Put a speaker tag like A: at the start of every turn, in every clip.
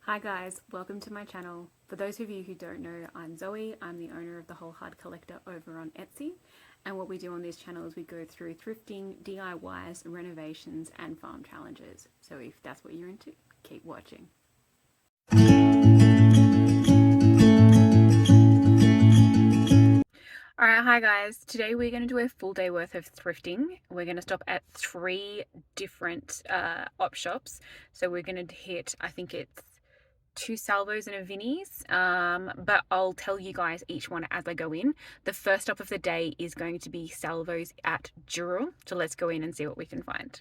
A: Hi guys, welcome to my channel. For those of you who don't know, I'm Zoe. I'm the owner of the Wholehearted CollectR over on Etsy. And what we do on this channel is we go through thrifting, DIYs, renovations, and farm challenges. So if that's what you're into, keep watching. Alright, hi guys. Today we're going to do a full day worth of thrifting. We're going to stop at 3 different op shops. So we're going to hit, I think it's 2 Salvos and a Vinnie's, but I'll tell you guys each one as I go in. The first stop of the day is going to be Salvos at Dural, so let's go in and see what we can find.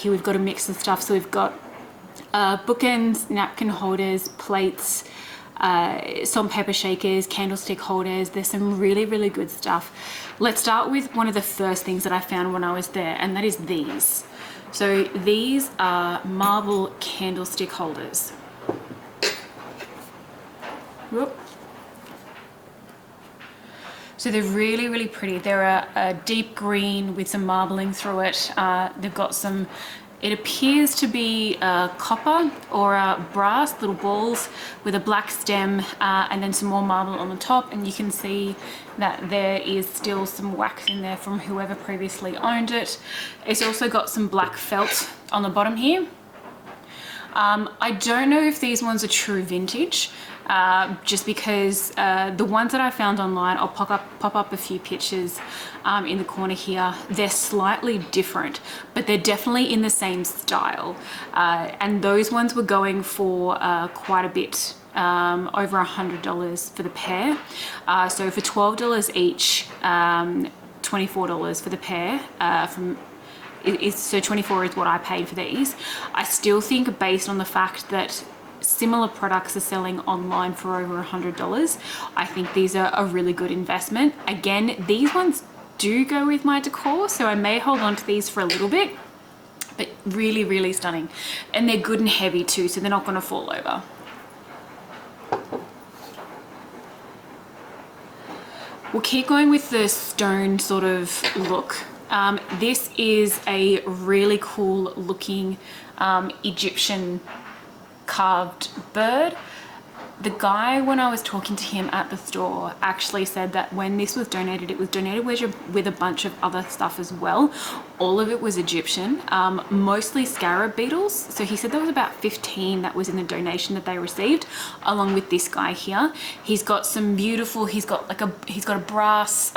A: here we've got a mix of stuff. So we've got bookends, napkin holders, plates, salt and pepper shakers, candlestick holders. There's some really, really good stuff. Let's start with one of the first things that I found when I was there, and that is these. So these are marble candlestick holders. Whoop. So they're really, really pretty. They're a deep green with some marbling through it. They've got some, it appears to be copper or brass, little balls with a black stem, and then some more marble on the top. And you can see that there is still some wax in there from whoever previously owned it. It's also got some black felt on the bottom here. I don't know if these ones are true vintage, just because the ones that I found online, I'll pop up a few pictures in the corner here. They're slightly different, but they're definitely in the same style. And those ones were going for quite a bit, over $100 for the pair. So for $12 each, $24 for the pair so 24 is what I paid for these. I still think, based on the fact that similar products are selling online for over $100, I think these are a really good investment. Again, these ones do go with my decor, so I may hold on to these for a little bit, but really, really stunning. And they're good and heavy too, so they're not going to fall over. We'll keep going with the stone sort of look. This is a really cool looking Egyptian carved bird. The guy, when I was talking to him at the store, actually said that when this was donated, it was donated with a bunch of other stuff as well. All of it was Egyptian, mostly scarab beetles. So he said there was about 15 that was in the donation that they received, along with this guy here. He's got some beautiful, he's got a brass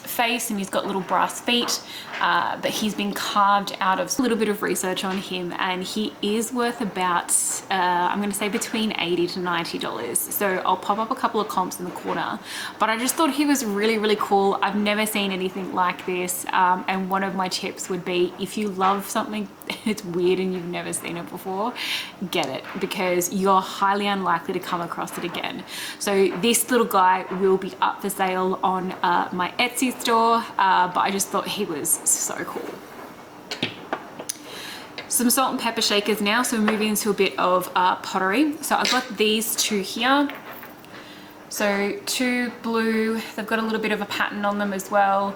A: face, and he's got little brass feet that he's been carved out of. A little bit of research on him, and he is worth about, I'm going to say between $80 to $90. So I'll pop up a couple of comps in the corner, but I just thought he was really, really cool. I've never seen anything like this, and one of my tips would be, if you love something it's weird and you've never seen it before, get it, because you're highly unlikely to come across it again. So this little guy will be up for sale on my Etsy store, but I just thought he was so cool. Some salt and pepper shakers now, so we're moving into a bit of pottery. So I've got these two here. So two blue, they've got a little bit of a pattern on them as well.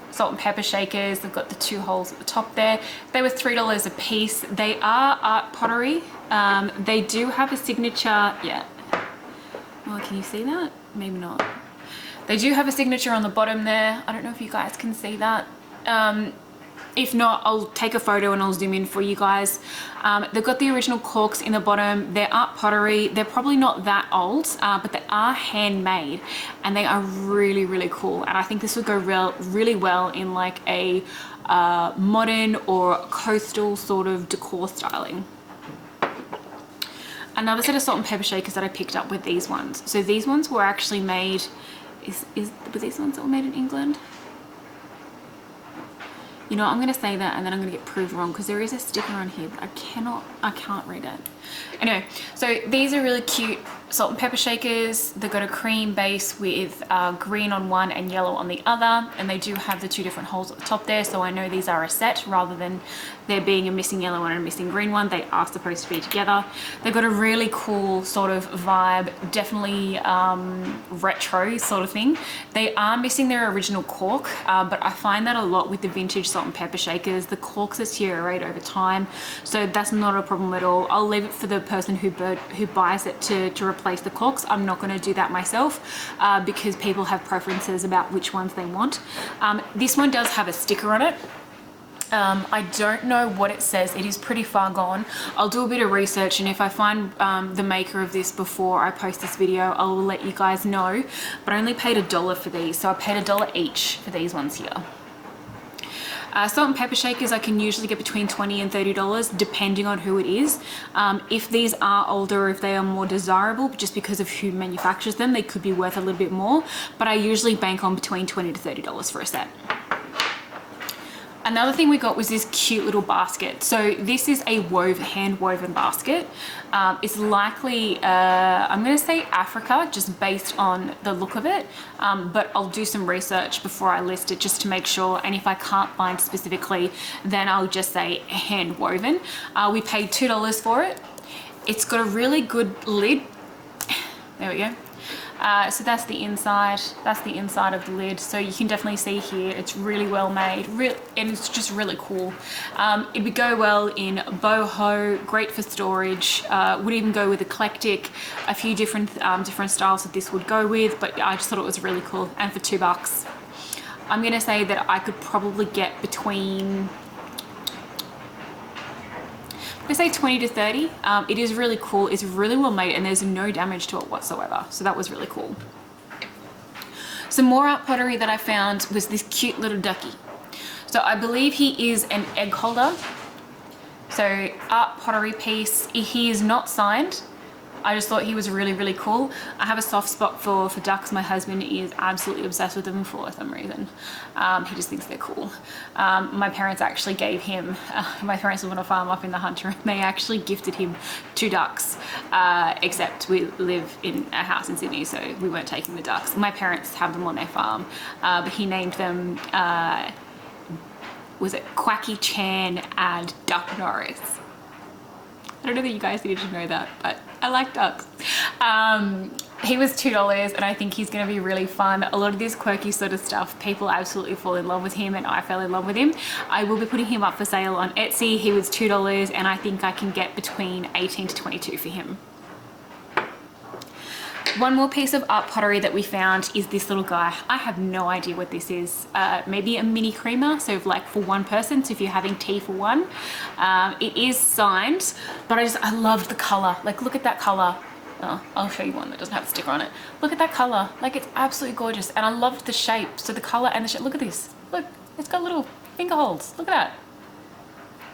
A: Salt and pepper shakers, they've got the two holes at the top there. They were $3 a piece. They are art pottery. They do have a signature, yeah. Well, can you see that? Maybe not. They do have a signature on the bottom there. I don't know if you guys can see that. If not, I'll take a photo and I'll zoom in for you guys. They've got the original corks in the bottom. They're art pottery. They're probably not that old, but they are handmade, and they are really, really cool. And I think this would go really well in like a modern or coastal sort of decor styling. Another set of salt and pepper shakers that I picked up with these ones. So these ones were actually made, were these ones that were made in England? You know, I'm going to say that and then I'm going to get proved wrong, because there is a sticker on here, but I can't read it. Anyway, so these are really cute salt and pepper shakers. They've got a cream base with green on one and yellow on the other, and they do have the two different holes at the top there, so I know these are a set rather than there being a missing yellow one and a missing green one. They are supposed to be together. They've got a really cool sort of vibe, definitely retro sort of thing. They are missing their original cork, but I find that a lot with the vintage salt and pepper shakers. The corks deteriorate over time, so that's not a problem at all. I'll leave it for the person who buys it to replace the corks. I'm not going to do that myself, because people have preferences about which ones they want. This one does have a sticker on it. I don't know what it says. It is pretty far gone. I'll do a bit of research, and if I find the maker of this before I post this video, I'll let you guys know. But I only paid $1 for these, so I paid $1 each for these ones here. Salt and pepper shakers I can usually get between $20 and $30 depending on who it is. If these are older, or if they are more desirable, just because of who manufactures them, they could be worth a little bit more, but I usually bank on between $20 to $30 for a set. Another thing we got was this cute little basket. So this is a hand woven basket. It's likely, I'm gonna say Africa, just based on the look of it. But I'll do some research before I list it just to make sure. And if I can't find specifically, then I'll just say hand woven. We paid $2 for it. It's got a really good lid. There we go. So that's the inside of the lid. So you can definitely see here, it's really well made, and it's just really cool. It would go well in boho, great for storage, would even go with eclectic, a few different styles that this would go with, but I just thought it was really cool. And for $2, I'm gonna say that I could probably get between, I say 20 to 30. It is really cool. It's really well made and there's no damage to it whatsoever. So that was really cool. Some more art pottery that I found was this cute little ducky. So I believe he is an egg holder. So art pottery piece. He is not signed. I just thought he was really, really cool. I have a soft spot for ducks. My husband is absolutely obsessed with them for some reason. He just thinks they're cool. My parents actually gave him, my parents live on a farm up in the Hunter, and they actually gifted him 2 ducks, except we live in a house in Sydney, so we weren't taking the ducks. My parents have them on their farm, but he named them, was it Quacky Chan and Duck Norris? I don't know that you guys needed to know that, but I like ducks. He was $2 and I think he's gonna be really fun. A lot of this quirky sort of stuff, people absolutely fall in love with him and I fell in love with him. I will be putting him up for sale on Etsy. He was $2 and I think I can get between 18 to 22 for him. One more piece of art pottery that we found is this little guy. I have no idea what this is. Maybe a mini creamer, so like for one person, so if you're having tea for one. It is signed, but I loved the color. Like, look at that color. Oh, I'll show you one that doesn't have a sticker on it. Look at that color. Like, it's absolutely gorgeous. And I loved the shape. So the color and the shape, look at this. Look, it's got little finger holes. Look at that.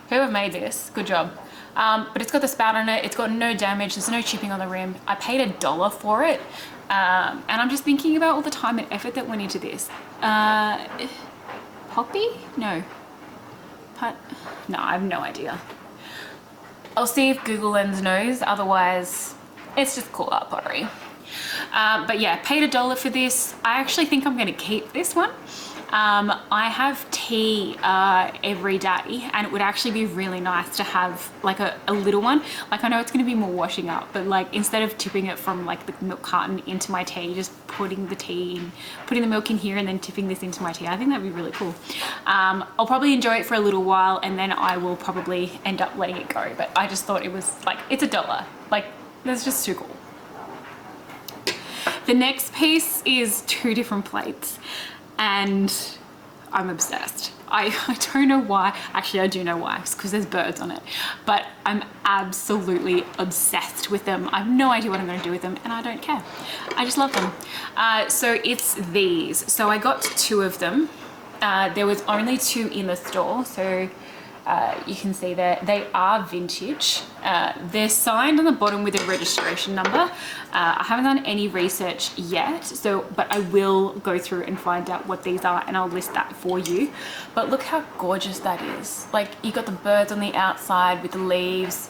A: Whoever made this, good job. But it's got the spout on it, it's got no damage, there's no chipping on the rim. I paid $1 for it, and I'm just thinking about all the time and effort that went into this. Poppy? No. No, I have no idea. I'll see if Google Lens knows, otherwise it's just cool art pottery. But yeah, paid $1 for this. I actually think I'm gonna keep this one. I have tea every day and it would actually be really nice to have like a little one. Like, I know it's going to be more washing up, but like instead of tipping it from like the milk carton into my tea, just putting the milk in here and then tipping this into my tea, I think that'd be really cool. I'll probably enjoy it for a little while and then I will probably end up letting it go, but I just thought it was like, it's $1. Like, that's just too cool. The next piece is 2 different plates. And I'm obsessed. I don't know why. Actually, I do know why. It's because there's birds on it. But I'm absolutely obsessed with them. I have no idea what I'm going to do with them, and I don't care. I just love them. So it's these. So I got 2 of them. There was only 2 in the store. So you can see that they are vintage. They're signed on the bottom with a registration number. I haven't done any research yet, but I will go through and find out what these are and I'll list that for you. But look how gorgeous that is. Like, you got the birds on the outside with the leaves.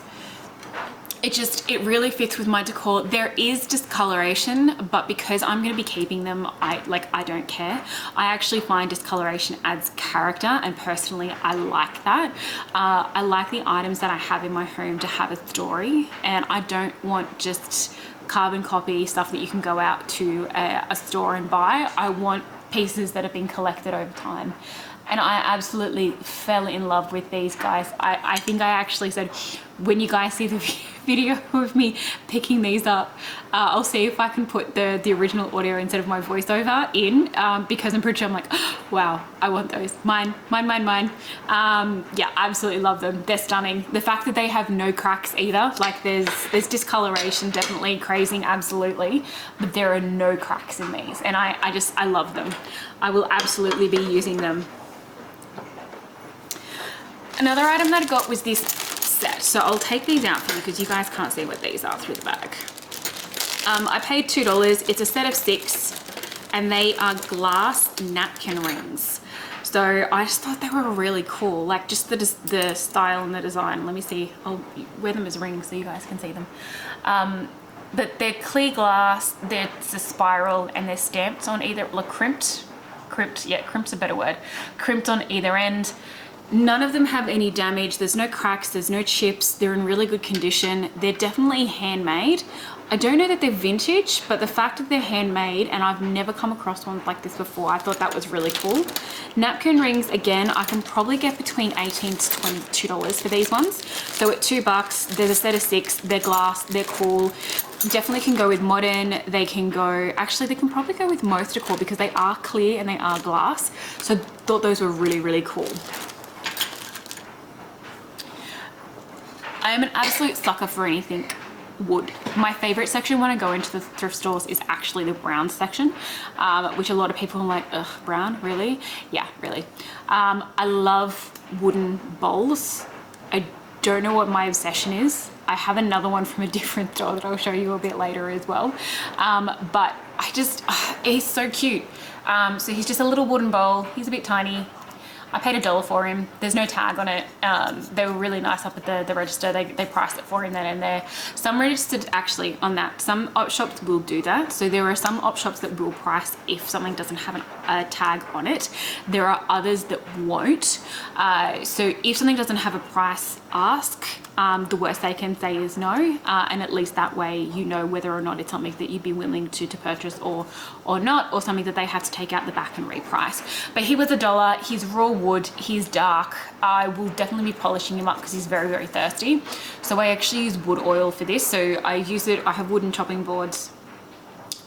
A: It really fits with my decor. There is discoloration, but because I'm going to be keeping them, I don't care. I actually find discoloration adds character, and personally I like that. I like the items that I have in my home to have a story, and I don't want just carbon copy stuff that you can go out to a store and buy. I want pieces that have been collected over time. And I absolutely fell in love with these guys. I think I actually said, when you guys see the video of me picking these up, I'll see if I can put the original audio instead of my voiceover in, because I'm pretty sure I'm like, oh, wow, I want those. Mine. Yeah, I absolutely love them. They're stunning. The fact that they have no cracks either, like there's discoloration, definitely crazing, absolutely, but there are no cracks in these, and I love them. I will absolutely be using them. Another item that I got was this set. So I'll take these out for you because you guys can't see what these are through the bag. I paid $2. It's a set of 6 and they are glass napkin rings. So I just thought they were really cool, like just the style and the design. Let me see, I'll wear them as rings so you guys can see them. But they're clear glass, it's a spiral, and they're stamped on either, like crimped, yeah, crimped's a better word, crimped on either end. None of them have any damage, there's no cracks, there's no chips, they're in really good condition. They're definitely handmade. I don't know that they're vintage, but the fact that they're handmade, and I've never come across ones like this before, I thought that was really cool. Napkin rings, again, I can probably get between $18 to $22 for these ones. So at $2, there's a set of 6, they're glass, they're cool. Definitely can go with modern, they can go, actually they can probably go with most decor because they are clear and they are glass. So I thought those were really, really cool. I am an absolute sucker for anything wood. My favorite section when I go into the thrift stores is actually the brown section, which a lot of people are like, ugh, brown, really? Yeah, really. I love wooden bowls. I don't know what my obsession is. I have another one from a different store that I'll show you a bit later as well. But I just, he's so cute. So he's just a little wooden bowl. He's a bit tiny. I paid $1 for him. There's no tag on it. They were really nice up at the register. They priced it for him then and there. Some registered actually on that. Some op shops will do that. So there are some op shops that will price if something doesn't have a tag on it. There are others that won't. So if something doesn't have a price, ask. The worst they can say is no, and at least that way you know whether or not it's something that you'd be willing to purchase or not, or something that they have to take out the back and reprice. But he was $1. He's raw wood, he's dark. I will definitely be polishing him up because he's very, very thirsty. So I actually use wood oil for this. So I use it, I have wooden chopping boards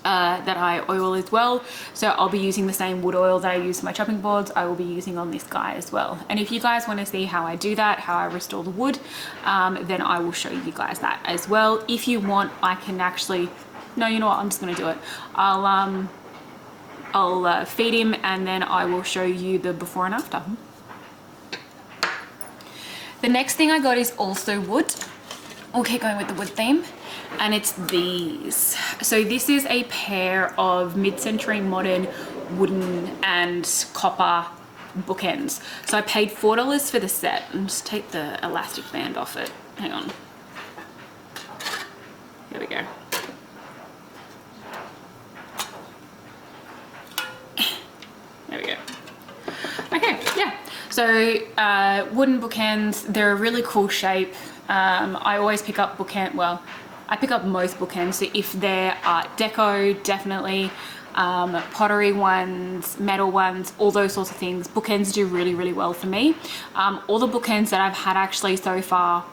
A: that I oil as well. So I'll be using the same wood oil that I use for my chopping boards, I will be using on this guy as well. And if you guys want to see how I do that, how I restore the wood, then I will show you guys that as well. If you want, I can actually, no, you know what, I'm just going to do it. I'll feed him and then I will show you the before and after. The next thing I got is also wood. We'll keep going with the wood theme. And it's these. So this is a pair of mid-century modern wooden and copper bookends. So I paid $4 for the set. And just take the elastic band off it. Hang on. There we go. There we go. Okay, yeah. So wooden bookends, they're a really cool shape. I always pick up I pick up most bookends, so if they're art deco, definitely, pottery ones, metal ones, all those sorts of things, bookends do really, really well for me. All the bookends that I've had actually so far,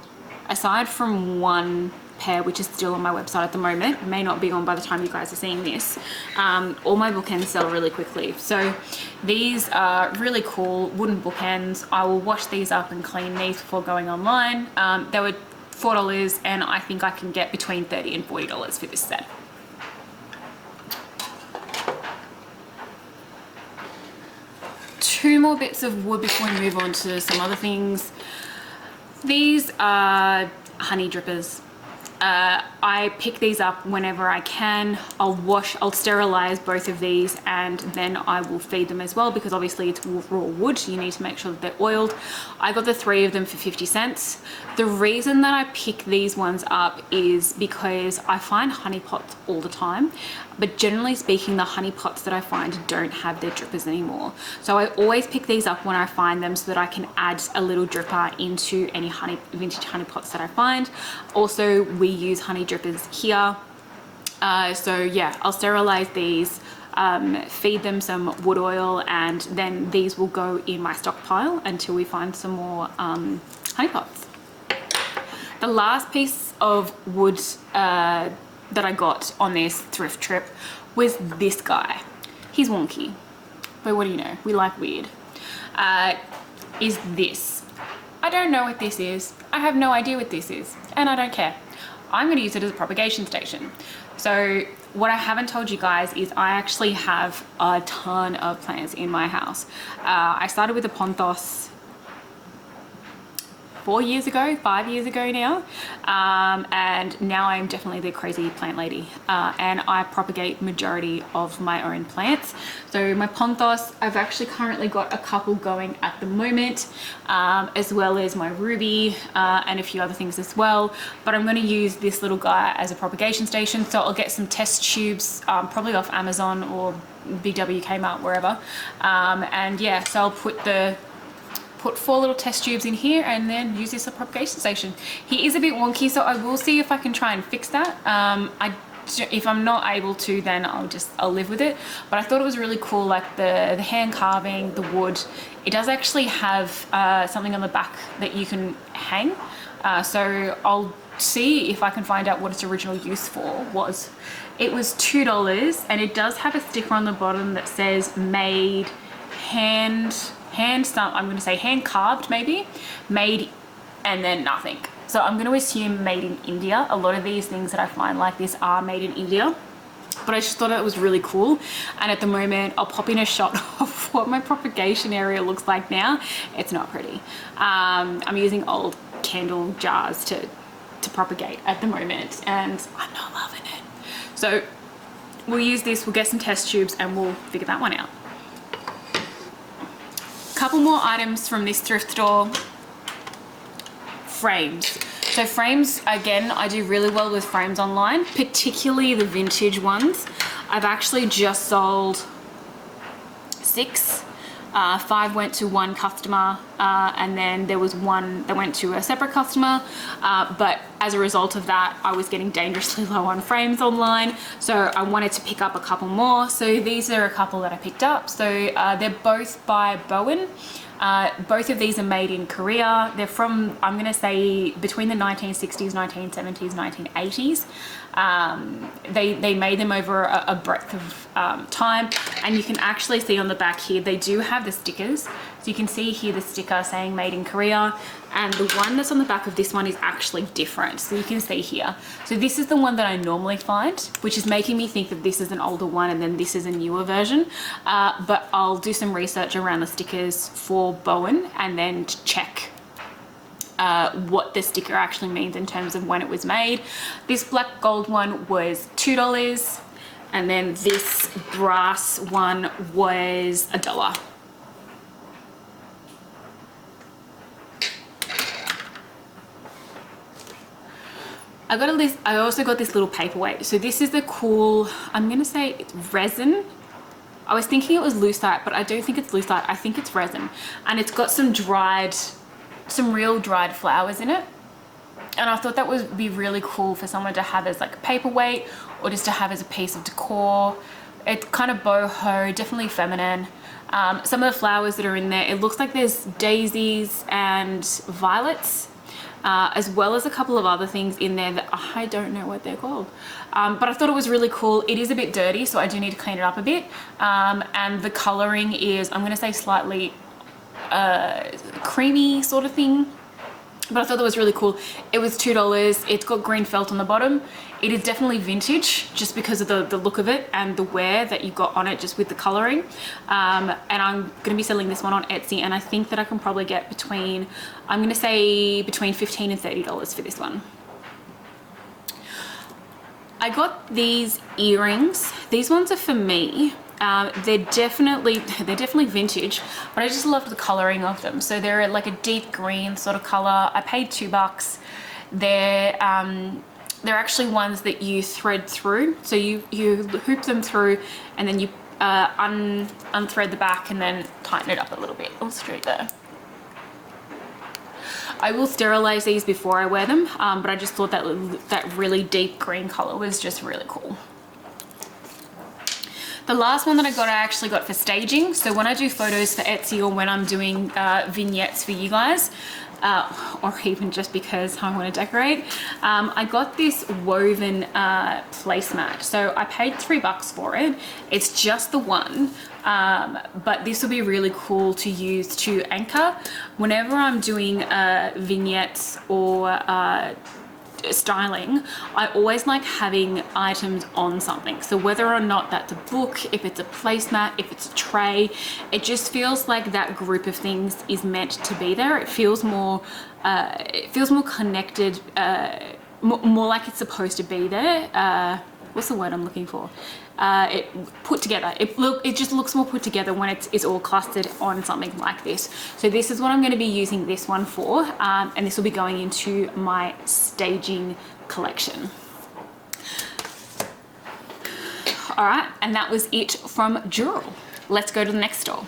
A: aside from one pair which is still on my website at the moment, it may not be on by the time you guys are seeing this, all my bookends sell really quickly. So these are really cool wooden bookends. I will wash these up and clean these before going online. They were $4 and I think I can get between $30 and $40 for this set. Two more bits of wood before we move on to some other things. These are honey drippers. I pick these up whenever I can. I'll sterilize both of these and then I will feed them as well because obviously it's raw wood. You need to make sure that they're oiled. I got the 3 of them for 50 cents. The reason that I pick these ones up is because I find honey pots all the time, but generally speaking, the honey pots that I find don't have their drippers anymore. So I always pick these up when I find them so that I can add a little dripper into any vintage honey pots that I find. Also, we use honey drippers here. So yeah, I'll sterilize these, feed them some wood oil, and then these will go in my stockpile until we find some more honey pots. The last piece of wood that I got on this thrift trip was this guy. He's wonky, but what do you know? We like weird. Is this. I don't know what this is. I have no idea what this is, and I don't care. I'm going to use it as a propagation station. So what I haven't told you guys is I actually have a ton of plants in my house. I started with a pothos 4 years ago, 5 years ago now, and now I'm definitely the crazy plant lady, and I propagate majority of my own plants. So my pothos, I've actually currently got a couple going at the moment, as well as my ruby, and a few other things as well, but I'm going to use this little guy as a propagation station. So I'll get some test tubes, probably off Amazon or BW, Kmart, wherever, and yeah, so I'll put 4 little test tubes in here and then use this as a propagation station. He is a bit wonky, so I will see if I can try and fix that. If I'm not able to, then I'll live with it. But I thought it was really cool, like the hand carving, the wood. It does actually have something on the back that you can hang. So I'll see if I can find out what its original use for was. It was $2, and it does have a sticker on the bottom that says made I'm going to say hand carved, maybe made, and then nothing. So I'm going to assume made in India. A lot of these things that I find like this are made in India, but I just thought it was really cool. And at the moment, I'll pop in a shot of what my propagation area looks like now. It's not pretty. I'm using old candle jars to propagate at the moment, and I'm not loving it. So we'll use this, we'll get some test tubes, and we'll figure that one out. Couple more items from this thrift store. Frames. So frames, again, I do really well with frames online, particularly the vintage ones. I've actually just sold 6. 5 went to one customer, and then there was 1 that went to a separate customer, but as a result of that, I was getting dangerously low on frames online, so I wanted to pick up a couple more. So these are a couple that I picked up. So they're both by Bowen. Both of these are made in Korea. They're from, I'm going to say, between the 1960s, 1970s, 1980s. They made them over a breadth of time, and you can actually see on the back here, they do have the stickers. So you can see here the sticker saying made in Korea, and the one that's on the back of this one is actually different. So you can see here. So this is the one that I normally find, which is making me think that this is an older one and then this is a newer version. But I'll do some research around the stickers for Bowen and then check what the sticker actually means in terms of when it was made. This black gold one was $2, and then this brass one was $1. I also got this little paperweight. So this is the cool, I'm gonna say it's resin. I was thinking it was lucite, but I don't think it's lucite. I think it's resin, and it's got some real dried flowers in it. And I thought that would be really cool for someone to have as like a paperweight, or just to have as a piece of decor. It's kind of boho, definitely feminine. Some of the flowers that are in there, it looks like there's daisies and violets, as well as a couple of other things in there that I don't know what they're called. But I thought it was really cool. It is a bit dirty, so I do need to clean it up a bit. And the coloring is, I'm gonna say slightly creamy sort of thing. But I thought that was really cool. It was $2. It's got green felt on the bottom. It is definitely vintage just because of the look of it and the wear that you got on it just with the coloring. And I'm going to be selling this one on Etsy, and I think that I can probably get between, I'm going to say between $15 and $30 for this one. I got these earrings. These ones are for me. They're definitely vintage, but I just love the coloring of them. So they're like a deep green sort of color. I paid $2. They're actually ones that you thread through. So you hoop them through, and then you unthread the back and then tighten it up a little bit. Oh, straight there. I will sterilize these before I wear them, but I just thought that really deep green color was just really cool. The last one that I actually got for staging. So when I do photos for Etsy, or when I'm doing vignettes for you guys, or even just because I want to decorate, I got this woven placemat. So I paid $3 for it. It's just the one, but this will be really cool to use to anchor whenever I'm doing vignettes or styling, I always like having items on something. So whether or not that's a book, if it's a placemat, if it's a tray, it just feels like that group of things is meant to be there. It feels more connected, more like it's supposed to be there. What's the word I'm looking for? It put together. It just looks more put together when it's all clustered on something like this. So this is what I'm going to be using this one for, and this will be going into my staging collection. All right, and that was it from Dural. Let's go to the next store.